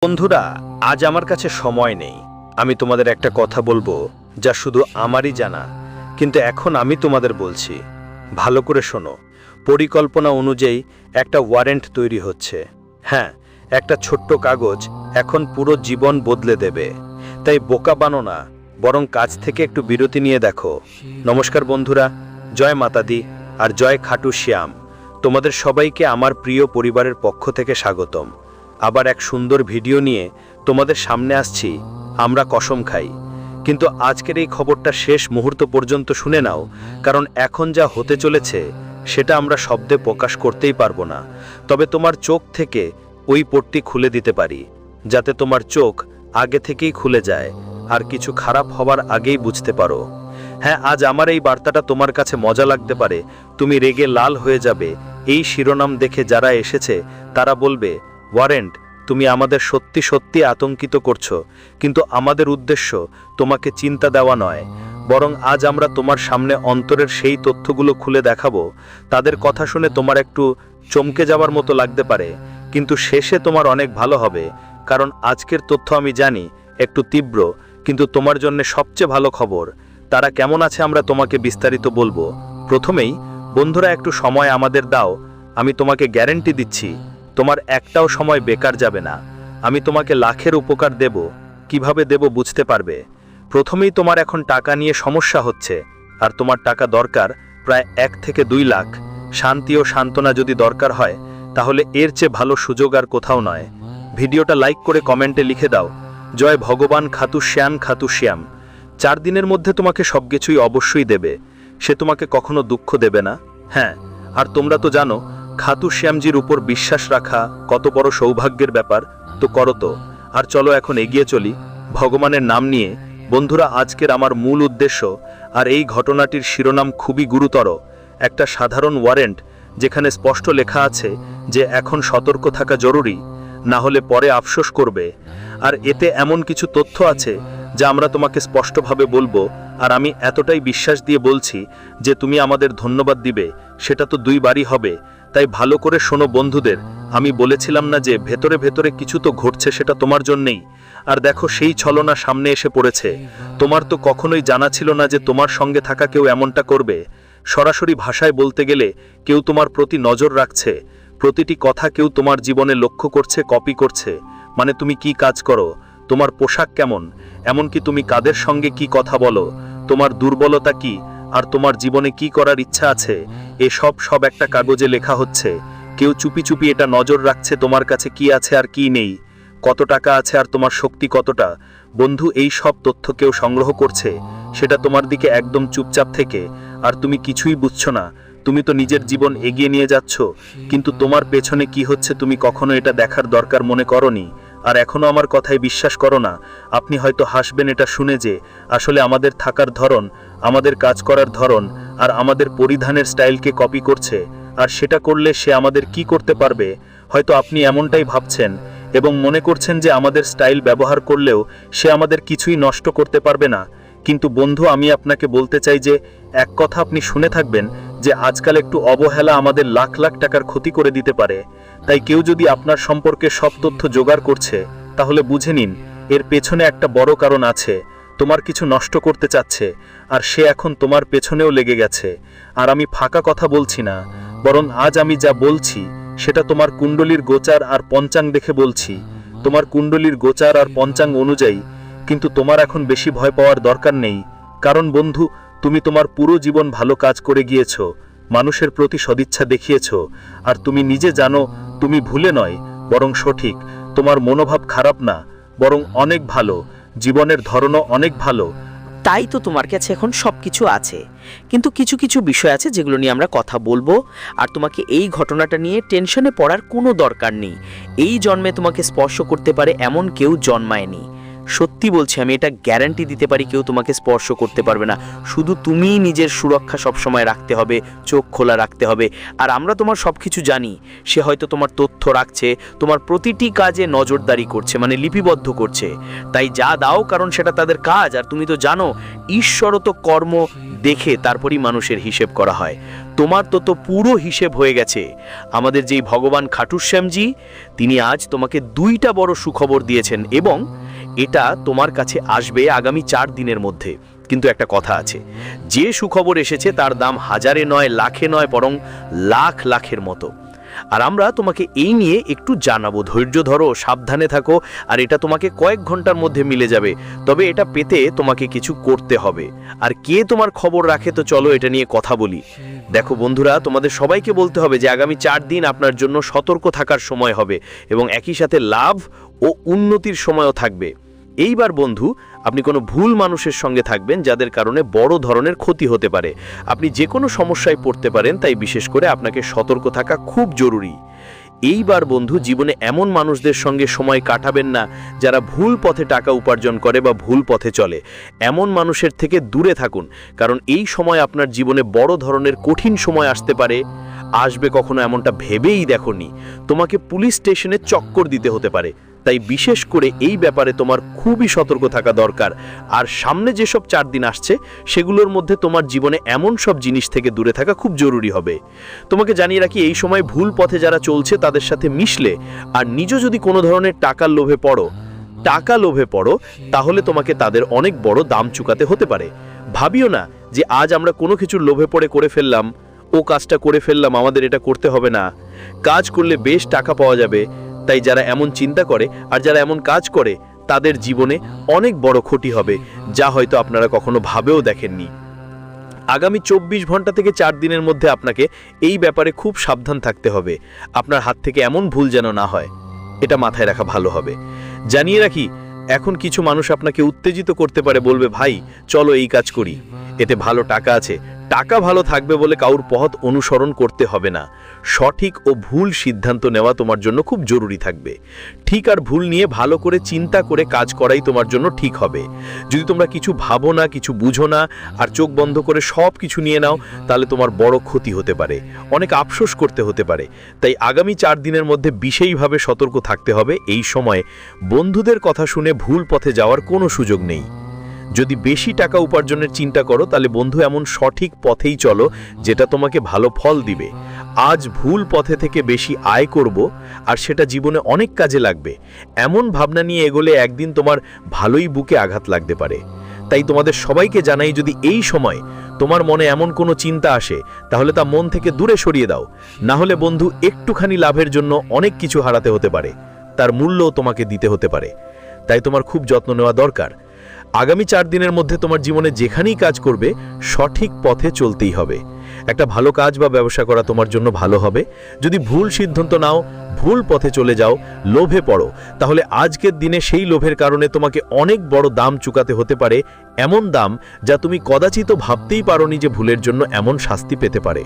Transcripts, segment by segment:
বন্ধুরা, আজ আমার কাছে সময় নেই। আমি তোমাদের একটা কথা বলবো যা শুধু আমারই জানা, কিন্তু এখন আমি তোমাদের বলছি, ভালো করে শোনো। পরিকল্পনা অনুযায়ী একটা ওয়ারেন্ট তৈরি হচ্ছে। হ্যাঁ, একটা ছোট্ট কাগজ এখন পুরো জীবন বদলে দেবে। তাই বোকা বানো না, বরং কাজ থেকে একটু বিরতি নিয়ে দেখো। নমস্কার বন্ধুরা, জয় মাতাদি আর জয় খাটু শ্যাম। তোমাদের সবাইকে আমার প্রিয় পরিবারের পক্ষ থেকে স্বাগতম। আবার এক সুন্দর ভিডিও নিয়ে তোমাদের সামনে আসছি। আমরা কসম খাই, কিন্তু আজকের এই খবরটা শেষ মুহূর্ত পর্যন্ত শুনে নাও, কারণ এখন যা হতে চলেছে সেটা আমরা শব্দে প্রকাশ করতেই পারবো না। তবে তোমার চোখ থেকে ওই পট্টি খুলে দিতে পারি, যাতে তোমার চোখ আগে থেকেই খুলে যায় আর কিছু খারাপ হবার আগেই বুঝতে পারো। হ্যাঁ, আজ আমার এই বার্তাটা তোমার কাছে মজা লাগতে পারে, তুমি রেগে লাল হয়ে যাবে। এই শিরোনাম দেখে যারা এসেছে তারা বলবে, ওয়ারেন্ট, তুমি আমাদের সত্যি সত্যি আতঙ্কিত করছো। কিন্তু আমাদের উদ্দেশ্য তোমাকে চিন্তা দেওয়া নয়, বরং আজ আমরা তোমার সামনে অন্তরের সেই তথ্যগুলো খুলে দেখাবো। তাদের কথা শুনে তোমার একটু চমকে যাওয়ার মতো লাগতে পারে, কিন্তু শেষে তোমার অনেক ভালো হবে। কারণ আজকের তথ্য আমি জানি একটু তীব্র, কিন্তু তোমার জন্য সবচেয়ে ভালো খবর। তারা কেমন আছে আমরা তোমাকে বিস্তারিত বলবো। প্রথমেই বন্ধুরা, একটু সময় আমাদের দাও। আমি তোমাকে গ্যারান্টি দিচ্ছি, তোমার একটাও সময় বেকার যাবে না। আমি তোমাকে লাখের উপকার দেব। কিভাবে দেব বুঝতে পারবে। প্রথমেই তোমার এখন টাকা নিয়ে সমস্যা হচ্ছে, আর তোমার টাকা দরকার প্রায় 1 থেকে 2 লাখ। শান্তি ও সান্ত্বনা যদি দরকার হয়, তাহলে এর চেয়ে ভালো সুযোগ আর কোথাও নয়। ভিডিওটা লাইক করে কমেন্টে লিখে দাও, জয় ভগবান খাতু শ্যাম। 4 দিনের মধ্যে তোমাকে সবকিছুই অবশ্যই দেবে। সে তোমাকে কখনো দুঃখ দেবে না। হ্যাঁ, আর তোমরা তো জানো খাতু শ্যামজির উপর বিশ্বাস রাখা কত বড় সৌভাগ্যের ব্যাপার। তো করো তো। আর চলো এখন এগিয়ে চলি ভগবানের নাম নিয়ে। বন্ধুরা, আজকের আমার মূল উদ্দেশ্য আর এই ঘটনাটির শিরোনাম খুবই গুরুতর। একটা সাধারণ ওয়ারেন্ট, যেখানে স্পষ্ট লেখা আছে যে এখন সতর্ক থাকা জরুরি, না হলে পরে আফসোস করবে। আর এতে এমন কিছু তথ্য আছে যা আমরা তোমাকে স্পষ্টভাবে বলবো। আর আমি এতটাই বিশ্বাস দিয়ে বলছি যে তুমি আমাদের ধন্যবাদ দিবে, সেটা তো 2 বারই হবে। তাই ভালো করে শোনো বন্ধুদের। আমি বলেছিলাম না যে ভেতরে ভেতরে কিছু তো ঘটছে, সেটা তোমার জন্যেই। আর দেখো, সেই ছলনা সামনে এসে পড়েছে। তোমার তো কখনোই জানা ছিল না যে তোমার সঙ্গে থাকা কেউ এমনটা করবে। সরাসরি ভাষায় বলতে গেলে, কেউ তোমার প্রতি নজর রাখছে। প্রতিটি কথা কেউ তোমার জীবনে লক্ষ্য করছে, কপি করছে। মানে তুমি কি কাজ করো, তোমার পোশাক কেমন, এমনকি তুমি কাদের সঙ্গে কি কথা বলো, তোমার দুর্বলতা কি, আর তোমার জীবনে কি করার ইচ্ছা আছে, সব একটা কাগজে লেখা হচ্ছে। কেউ চুপি চুপি এটা নজর রাখছে তোমার কাছে কি আছে আর কি নেই, কত টাকা আছে আর তোমার শক্তি কতটা। বন্ধু, এই সব তথ্য কেউ সংগ্রহ করছে, সেটা তোমার দিকে একদম চুপচাপ থেকে। আর তুমি কিছুই বুঝছো না। তুমি তো নিজের জীবন এগিয়ে নিয়ে যাচ্ছ, কিন্তু তোমার পেছনে কি হচ্ছে তুমি কখনো এটা দেখার দরকার মনে করনি। আর এখনো আমার কথায় বিশ্বাস করো না। আপনি হয়তো হাসবেন এটা শুনে যে আসলে আমাদের থাকার ধরন, আমাদের কাজ করার ধরন আর আমাদের পরিধানের স্টাইলকে কপি করছে। আর সেটা করলে সে আমাদের কি করতে পারবে, হয়তো আপনি এমনটাই ভাবছেন এবং মনে করছেন যে আমাদের স্টাইল ব্যবহার করলেও সে আমাদের কিছুই নষ্ট করতে পারবে না। কিন্তু বন্ধু, আমি আপনাকে বলতে চাই যে এক কথা আপনি শুনে থাকবেন, যে আজকাল একটু অবহেলা আমাদের লাখ লাখ টাকার ক্ষতি করে দিতে পারে। তাই কেউ যদি আপনার সম্পর্কে সব তথ্য জোগাড় করছে, তাহলে বুঝে নিন এর পেছনে একটা বড় কারণ আছে। তোমার কিছু নষ্ট করতে চাচ্ছে, আর সে এখন তোমার পেছনেও লেগে গেছে। আর আমি ফাঁকা কথা বলছি না, বরং আজ আমি যা বলছি সেটা তোমার কুণ্ডলীর গোচার আর পঞ্চাং দেখে বলছি। তোমার কুণ্ডলীর গোচার আর পঞ্চাং অনুযায়ী। কিন্তু তোমার এখন বেশি ভয় পাওয়ার দরকার নেই, কারণ বন্ধু, তুমি তোমার পুরো জীবন ভালো কাজ করে গিয়েছো, মানুষের প্রতি সদিচ্ছা দেখিয়েছো। আর তুমি নিজে জানো তুমি ভুলে নয়, বরং সঠিক। তোমার মনোভাব খারাপ না, বরং অনেক ভালো। জীবনের ধরনও অনেক ভালো। তাই তো তোমার কাছে এখন সবকিছু আছে। কিন্তু কিছু কিছু বিষয় আছে যেগুলো নিয়ে আমরা কথা বলবো। আর তোমাকে এই ঘটনাটা নিয়ে টেনশনে পড়ার কোনো দরকার নেই। এই জন্মে তোমাকে স্পর্শ করতে পারে এমন কেউ জন্মায়নি। সত্যি বলছি, আমি এটা গ্যারান্টি দিতে পারি কেউ তোমাকে স্পর্শ করতে পারবে না। শুধু তুমিই নিজের সুরক্ষা সবসময় রাখতে হবে, চোখ খোলা রাখতে হবে। আর আমরা তোমার সব কিছু জানি। সে হয়তো তোমার তথ্য রাখছে, তোমার প্রতিটি কাজে নজরদারি করছে, মানে লিপিবদ্ধ করছে। তাই যা দাও, কারণ সেটা তাদের কাজ। আর তুমি তো জানো, ঈশ্বরও তো কর্ম দেখে তারপরই মানুষের হিসেব করা হয়। তোমার তো পুরো হিসেব হয়ে গেছে। আমাদের যেই ভগবান খাটুশ্যামজি, তিনি আজ তোমাকে 2টা বড় সুখবর দিয়েছেন, এবং এটা তোমার কাছে আসবে আগামী 4 দিনের মধ্যে। কিন্তু একটা কথা আছে, যে সুখবর এসেছে তার দাম হাজারে নয়, লাখে নয়, বরং লাখ লাখের মতো। আর আমরা তোমাকে এই নিয়ে একটু জানাবো। ধৈর্য ধরো, সাবধানে থাকো, আর এটা তোমাকে কয়েক ঘন্টার মধ্যে মিলে যাবে। তবে এটা পেতে তোমাকে কিছু করতে হবে। আর কে তোমার খবর রাখে, তো চলো এটা নিয়ে কথা বলি। দেখো বন্ধুরা, তোমাদের সবাইকে বলতে হবে যে আগামী 4 দিন আপনার জন্য সতর্ক থাকার সময় হবে, এবং একই সাথে লাভ ও উন্নতির সময়ও থাকবে। এইবার বন্ধু, আপনি কোনো ভুল মানুষের সঙ্গে থাকবেন যাদের কারণে বড় ধরনের ক্ষতি হতে পারে। আপনি যে কোনো সমস্যায় পড়তে পারেন, তাই বিশেষ করে আপনাকে সতর্ক থাকা খুব জরুরি। এইবার বন্ধু, জীবনে এমন মানুষদের সঙ্গে সময় কাটাবেন না যারা ভুল পথে টাকা উপার্জন করে বা ভুল পথে চলে। এমন মানুষের থেকে দূরে থাকুন, কারণ এই সময় আপনার জীবনে বড় ধরনের কঠিন সময় আসতে পারে। আসবে কখনো এমনটা ভেবেই দেখোনি। তোমাকে পুলিশ স্টেশনে চক্কর দিতে হতে পারে। তাই বিশেষ করে এই ব্যাপারে তোমার খুবই সতর্ক থাকা দরকার। আর সামনে যেসব 4 দিন আসছে, সেগুলোর মধ্যে তোমার জীবনে এমন সব জিনিস থেকে দূরে থাকা খুব জরুরি হবে। তোমাকে জানিয়ে রাখি, এই সময় ভুল পথে যারা চলছে তাদের সাথে মিশলে, আর নিজে যদি কোনো ধরনের টাকার লোভে পড়ো, তাহলে তোমাকে তাদের অনেক বড় দাম চুকাতে হতে পারে। ভাবিও না যে আজ আমরা কোনো কিছুর লোভে পড়ে করে ফেললাম, ও কাজটা করে ফেললাম, আমাদের এটা করতে হবে না। কাজ করলে বেশ টাকা পাওয়া যাবে। তাই যারা এমন চিন্তা করে আর যারা এমন কাজ করে, তাদের জীবনে অনেক বড় ক্ষতি হবে, যা হয়তো আপনারা কখনো ভাবেও দেখেননি। আগামী 24 ঘন্টা থেকে 4 দিনের মধ্যে আপনাকে এই ব্যাপারে খুব সাবধান থাকতে হবে। আপনার হাত থেকে এমন ভুল যেন না হয়, এটা মাথায় রাখা ভালো হবে। জানিয়ে রাখি, এখন কিছু মানুষ আপনাকে উত্তেজিত করতে পারে, বলবে ভাই চলো এই কাজ করি, এতে ভালো টাকা আছে। টাকা ভালো থাকবে বলে কাউর পথ অনুসরণ করতে হবে না। সঠিক ও ভুল সিদ্ধান্ত নেওয়া তোমার জন্য খুব জরুরি থাকবে। ঠিক আর ভুল নিয়ে ভালো করে চিন্তা করে কাজ করাই তোমার জন্য ঠিক হবে। যদি তোমরা কিছু ভাবো না, কিছু বুঝো না, আর চোখ বন্ধ করে সব কিছু নিয়ে নাও, তাহলে তোমার বড় ক্ষতি হতে পারে, অনেক আফসোস করতে হতে পারে। তাই আগামী 4 দিনের মধ্যে বিশেষভাবে সতর্ক থাকতে হবে। এই সময় বন্ধুদের কথা শুনে ভুল পথে যাওয়ার কোনো সুযোগ নেই। যদি বেশি টাকা উপার্জনের চিন্তা করো, তাহলে বন্ধু এমন সঠিক পথেই চলো যেটা তোমাকে ভালো ফল দিবে। আজ ভুল পথে থেকে বেশি আয় করব, আর সেটা জীবনে অনেক কাজে লাগবে, এমন ভাবনা নিয়ে এগোলে একদিন তোমার ভালোই বুকে আঘাত লাগতে পারে। তাই তোমাদের সবাইকে জানাই, যদি এই সময় তোমার মনে এমন কোনো চিন্তা আসে, তাহলে তা মন থেকে দূরে সরিয়ে দাও। না হলে বন্ধু, একটুখানি লাভের জন্য অনেক কিছু হারাতে হতে পারে, তার মূল্যও তোমাকে দিতে হতে পারে। তাই তোমার খুব যত্ন নেওয়া দরকার। আগামী 4 দিনের মধ্যে তোমার জীবনে যেখানেই কাজ করবে, সঠিক পথে চলতেই হবে। একটা ভালো কাজ বা ব্যবসা করা তোমার জন্য ভালো হবে। যদি ভুল সিদ্ধান্ত নাও, ভুল পথে চলে যাও, লোভে পড়ো, তাহলে আজকের দিনে সেই লোভের কারণে তোমাকে অনেক বড় দাম চুকাতে হতে পারে। এমন দাম যা তুমি কদাচিত ভাবতেই পারোনি যে ভুলের জন্য এমন শাস্তি পেতে পারে।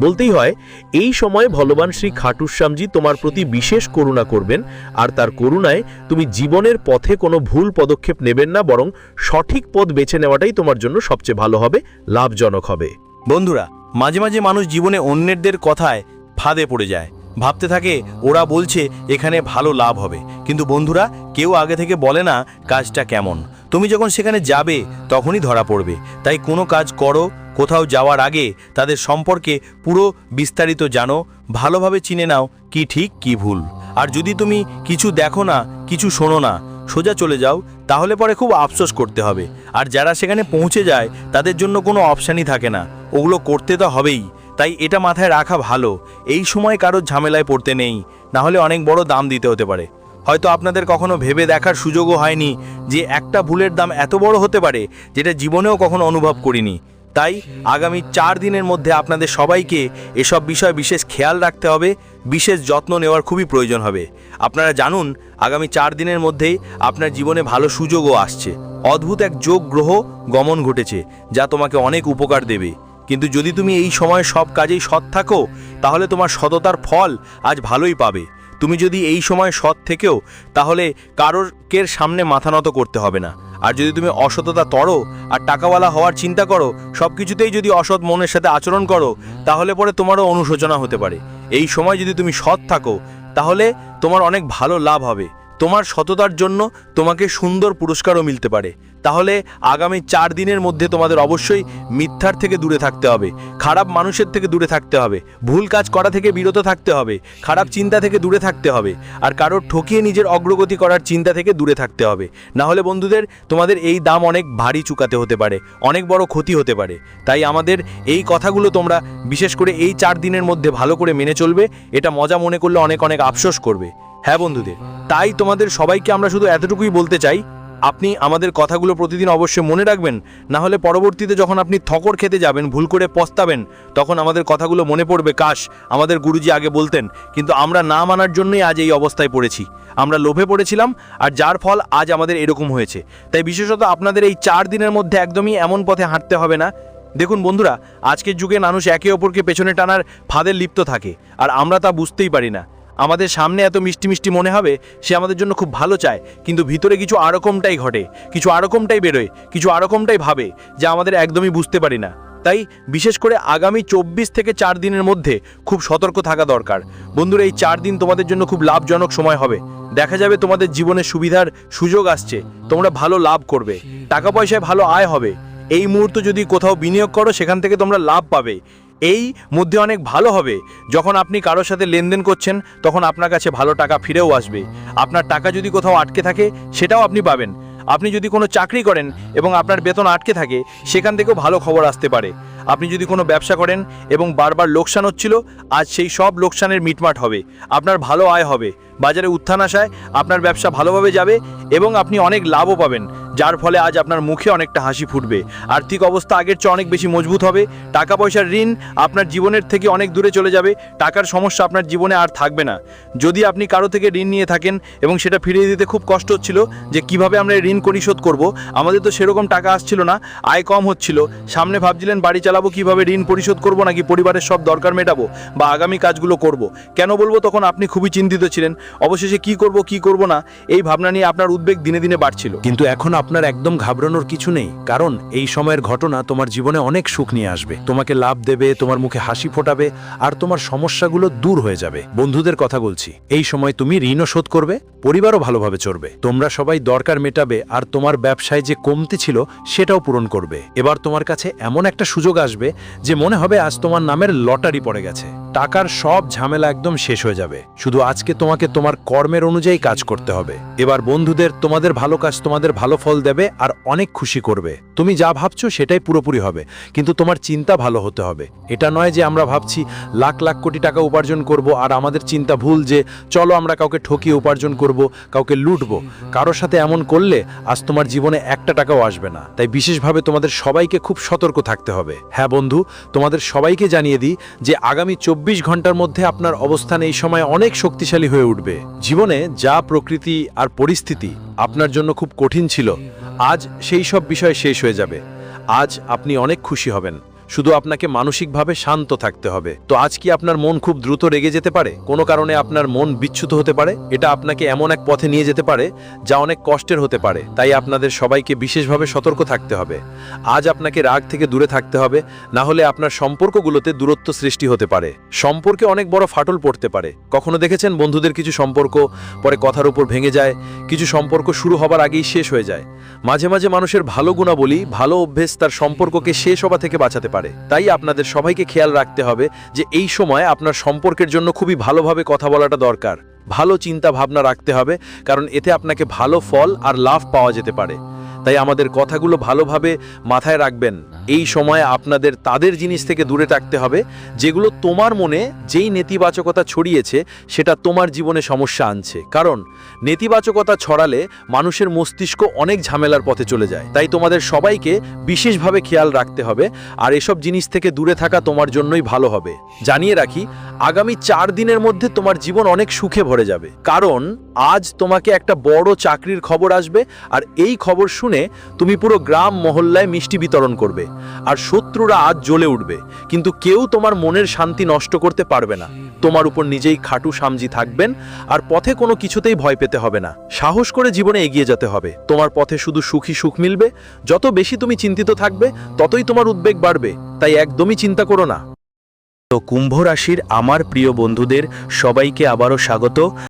বলতেই হয়, এই সময় ভগবান শ্রী খাটুশ্যামজি তোমার প্রতি বিশেষ করুণা করবেন, আর তার করুণায় তুমি জীবনের পথে কোনো ভুল পদক্ষেপ নেবেন না, বরং সঠিক পথ বেছে নেওয়াটাই তোমার জন্য সবচেয়ে ভালো হবে, লাভজনক হবে। বন্ধুরা, মাঝে মাঝে মানুষ জীবনে অন্যেরদের কথায় ফাঁদে পড়ে যায়, ভাবতে থাকে ওরা বলছে এখানে ভালো লাভ হবে, কিন্তু বন্ধুরা, কেউ আগে থেকে বলে না কাজটা কেমন। তুমি যখন সেখানে যাবে তখনই ধরা পড়বে। তাই কোনো কাজ করো, কোথাও যাওয়ার আগে তাদের সম্পর্কে পুরো বিস্তারিত জানো, ভালোভাবে চিনে নাও কি ঠিক কি ভুল। আর যদি তুমি কিছু দেখো না, কিছু শোনো না, সোজা চলে যাও, তাহলে পরে খুব আফসোস করতে হবে। আর যারা সেখানে পৌঁছে যায়, তাদের জন্য কোনো অপশানই থাকে না, ওগুলো করতে তো হবেই। তাই এটা মাথায় রাখা ভালো, এই সময় কারোর ঝামেলায় পড়তে নেই, না হলে অনেক বড় দাম দিতে হতে পারে। হয়তো আপনাদের কখনো ভেবে দেখার সুযোগও হয়নি যে একটা ভুলের দাম এত বড় হতে পারে, যেটা জীবনেও কখনো অনুভব করিনি। তাই আগামী 4 দিনের মধ্যে আপনাদের সবাইকে এসব বিষয় বিশেষ খেয়াল রাখতে হবে, বিশেষ যত্ন নেওয়ার খুবই প্রয়োজন হবে। আপনারা জানুন, আগামী 4 দিনের মধ্যেই আপনার জীবনে ভালো সুযোগও আসছে। অদ্ভুত এক যোগ গ্রহ গমন ঘটেছে, যা তোমাকে অনেক উপকার দেবে। কিন্তু যদি তুমি এই সময় সব কাজেই সৎ থাকো, তাহলে তোমার সততার ফল আজ ভালোই পাবে। তুমি যদি এই সময় সৎ থেকেও তাহলে কারোর সামনে মাথা নত করতে হবে না। আর যদি তুমি অসততা তরো আর টাকাওয়ালা হওয়ার চিন্তা করো, সব কিছুতেই যদি অসৎ মনের সাথে আচরণ করো, তাহলে পরে তোমারও অনুশোচনা হতে পারে। এই সময় যদি তুমি সৎ থাকো তাহলে তোমার অনেক ভালো লাভ হবে। তোমার সততার জন্য তোমাকে সুন্দর পুরস্কারও মিলতে পারে। তাহলে আগামী 4 দিনের মধ্যে তোমাদের অবশ্যই মিথ্যার থেকে দূরে থাকতে হবে, খারাপ মানুষের থেকে দূরে থাকতে হবে, ভুল কাজ করা থেকে বিরত থাকতে হবে, খারাপ চিন্তা থেকে দূরে থাকতে হবে, আর কারোর ঠকিয়ে নিজের অগ্রগতি করার চিন্তা থেকে দূরে থাকতে হবে। না হলে বন্ধুদের তোমাদের এই দাম অনেক ভারী চুকাতে হতে পারে, অনেক বড় ক্ষতি হতে পারে। তাই আমাদের এই কথাগুলো তোমরা বিশেষ করে এই 4 দিনের মধ্যে ভালো করে মেনে চলবে। এটা মজা মনে করলে অনেক অনেক আফসোস করবে। হ্যাঁ বন্ধুদের, তাই তোমাদের সবাইকে আমরা শুধু এতটুকুই বলতে চাই, আপনি আমাদের কথাগুলো প্রতিদিন অবশ্যই মনে রাখবেন। না হলে পরবর্তীতে যখন আপনি ঠকর খেতে যাবেন, ভুল করে পস্তাবেন, তখন আমাদের কথাগুলো মনে পড়বে, কাশ আমাদের গুরুজি আগে বলতেন। কিন্তু আমরা না মানার জন্যই আজ এই অবস্থায় পড়েছি। আমরা লোভে পড়েছিলাম, আর যার ফল আজ আমাদের এরকম হয়েছে। তাই বিশেষত আপনাদের এই 4 দিনের মধ্যে একদমই এমন পথে হাঁটতে হবে না। দেখুন বন্ধুরা, আজকের যুগে মানুষ একে অপরকে পেছনে টানার ফাঁদে লিপ্ত থাকে, আর আমরা তা বুঝতেই পারি না। আমাদের সামনে এত মিষ্টি মিষ্টি মনে হবে সে আমাদের জন্য খুব ভালো চায়, কিন্তু ভিতরে কিছু আরকমটাই ঘটে, কিছু আরকমটাই বেরোয়, কিছু আরকমটাই ভাবে, যা আমাদের একদমই বুঝতে পারি না। তাই বিশেষ করে আগামী 24 থেকে 4 দিনের মধ্যে খুব সতর্ক থাকা দরকার। বন্ধুরা, এই 4 দিন তোমাদের জন্য খুব লাভজনক সময় হবে। দেখা যাবে তোমাদের জীবনে সুবিধার সুযোগ আসছে, তোমরা ভালো লাভ করবে, টাকা পয়সায় ভালো আয় হবে। এই মুহূর্তে যদি কোথাও বিনিয়োগ করো, সেখান থেকে তোমরা লাভ পাবে। এই মধ্যে অনেক ভালো হবে যখন আপনি কারোর সাথে লেনদেন করছেন, তখন আপনার কাছে ভালো টাকা ফিরেও আসবে। আপনার টাকা যদি কোথাও আটকে থাকে, সেটাও আপনি পাবেন। আপনি যদি কোনো চাকরি করেন এবং আপনার বেতন আটকে থাকে, সেখান থেকেও ভালো খবর আসতে পারে। আপনি যদি কোনো ব্যবসা করেন এবং বারবার লোকসান হচ্ছিল, আজ সেই সব লোকসানের মিটমাট হবে, আপনার ভালো আয় হবে, বাজারে উত্থান আসায় আপনার ব্যবসা ভালোভাবে যাবে এবং আপনি অনেক লাভও পাবেন, যার ফলে আজ আপনার মুখে অনেকটা হাসি ফুটবে। আর্থিক অবস্থা আগের চেয়ে অনেক বেশি মজবুত হবে। টাকা পয়সার ঋণ আপনার জীবনের থেকে অনেক দূরে চলে যাবে। টাকার সমস্যা আপনার জীবনে আর থাকবে না। যদি আপনি কারো থেকে ঋণ নিয়ে থাকেন এবং সেটা ফিরিয়ে দিতে খুব কষ্ট হচ্ছিল যে কিভাবে আমরা ঋণ পরিশোধ করব, আমাদের তো সেরকম টাকা আসছিল না, আয় কম হচ্ছিল, সামনে ভাবছিলেন বাড়ি চালাবো, কিভাবে ঋণ পরিশোধ করব, নাকি পরিবারের সব দরকার মেটাবো বা আগামী কাজগুলো করব, কেন বলবো, তখন আপনি খুবই চিন্তিত ছিলেন। অবশেষে কি করব না এই ভাবনা নিয়ে আপনার উদ্বেগ দিনে দিনে বাড়ছিল। কিন্তু এখন আপনার একদম ঘাবড়ানোর কিছু নেই, কারণ এই সময়ের ঘটনা তোমার জীবনে অনেক সুখ নিয়ে আসবে, তোমাকে লাভ দেবে, তোমার মুখে হাসি ফোটাবে, আর তোমার সমস্যাগুলো দূর হয়ে যাবে। বন্ধুদের কথা বলছি, এই সময় তুমি ঋণও শোধ করবে, পরিবারও ভালোভাবে চলবে, তোমরা সবাই দরকার মেটাবে, আর তোমার ব্যবসায় যে কমতি ছিল সেটাও পূরণ করবে। এবার তোমার কাছে এমন একটা সুযোগ আসবে যে মনে হবে আজ তোমার নামের লটারি পড়ে গেছে। টাকার সব ঝামেলা একদম শেষ হয়ে যাবে, শুধু আজকে তোমাকে তোমার কর্মের অনুযায়ী কাজ করতে হবে। এবার বন্ধুদের, তোমাদের ভালো কাজ তোমাদের ভালো ফল দেবে আর অনেক খুশি করবে। তুমি যা ভাবছো সেটাই পুরোপুরি হবে, কিন্তু তোমার চিন্তা ভালো হতে হবে। এটা নয় যে আমরা ভাবছি লাখ লাখ কোটি টাকা উপার্জন করব, আর আমাদের চিন্তা ভুল যে চলো আমরা কাউকে ঠকিয়ে উপার্জন করব, কাউকে লুটবো। কারোর সাথে এমন করলে আজ তোমার জীবনে একটা টাকাও আসবে না। তাই বিশেষভাবে তোমাদের সবাইকে খুব সতর্ক থাকতে হবে। হ্যাঁ বন্ধু, তোমাদের সবাইকে জানিয়ে দিই যে আগামী 24 ঘন্টার মধ্যে আপনার অবস্থান এই সময় অনেক শক্তিশালী হয়ে উঠবে। জীবনে যা প্রকৃতি আর পরিস্থিতি আপনার জন্য খুব কঠিন ছিল, আজ সেই সব বিষয় শেষ হয়ে যাবে। আজ আপনি অনেক খুশি হবেন, শুধু আপনাকে মানসিকভাবে শান্ত থাকতে হবে। তো আজ কি আপনার মন খুব দ্রুত রেগে যেতে পারে, কোনো কারণে আপনার মন বিচ্যুত হতে পারে, এটা আপনাকে এমন এক পথে নিয়ে যেতে পারে যা অনেক কষ্টের হতে পারে। তাই আপনাদের সবাইকে বিশেষভাবে সতর্ক থাকতে হবে। আজ আপনাকে রাগ থেকে দূরে থাকতে হবে, না হলে আপনার সম্পর্কগুলোতে দূরত্ব সৃষ্টি হতে পারে, সম্পর্কে অনেক বড় ফাটল পড়তে পারে। কখনো দেখেছেন বন্ধুদের কিছু সম্পর্ক পরে কথার উপর ভেঙে যায়, কিছু সম্পর্ক শুরু হবার আগেই শেষ হয়ে যায়। মাঝে মাঝে মানুষের ভালো গুণাবলী, ভালো অভ্যেস তার সম্পর্ককে শেষ হওয়া থেকে বাঁচাতে পারে। তাই আপনাদের সবাইকে খেয়াল রাখতে হবে যে এই সময় আপনার সম্পর্কের জন্য খুবই ভালোভাবে কথা বলাটা দরকার, ভালো চিন্তা ভাবনা রাখতে হবে, কারণ এতে আপনাকে ভালো ফল আর লাভ পাওয়া যেতে পারে। তাই আমাদের কথাগুলো ভালোভাবে মাথায় রাখবেন। এই সময় আপনাদের তাদের জিনিস থেকে দূরে থাকতে হবে যেগুলো তোমার মনে যেই নেতিবাচকতা ছড়িয়েছে সেটা তোমার জীবনে সমস্যা আনছে, কারণ নেতিবাচকতা ছড়ালে মানুষের মস্তিষ্ক অনেক ঝামেলার পথে চলে যায়। তাই তোমাদের সবাইকে বিশেষভাবে খেয়াল রাখতে হবে, আর এসব জিনিস থেকে দূরে থাকা তোমার জন্যই ভালো হবে। জানিয়ে রাখি, আগামী 4 দিনের মধ্যে তোমার জীবন অনেক সুখে ভরে যাবে, কারণ আজ তোমাকে একটা বড় চাকরির খবর আসবে, আর এই খবর শুনে তুমি পুরো গ্রাম মহল্লায় মিষ্টি বিতরণ করবে, আর শত্রুরা আজ জ্বলে উঠবে, কিন্তু কেউ তোমার মনের শান্তি নষ্ট করতে পারবে না। তোমার উপর নিজেই খাটু সামজি থাকবেন আর পথে কোনো কিছুতেই ভয় পেতে হবে না। সাহস করে জীবনে এগিয়ে যেতে হবে। তোমার পথে শুধু সুখী সুখ মিলবে। যত বেশি তুমি চিন্তিত থাকবে ততই তোমার উদ্বেগ বাড়বে, তাই একদমই চিন্তা করো না। তো কুম্ভ রাশির আমার প্রিয় বন্ধুদের সবাইকে আবারও স্বাগত।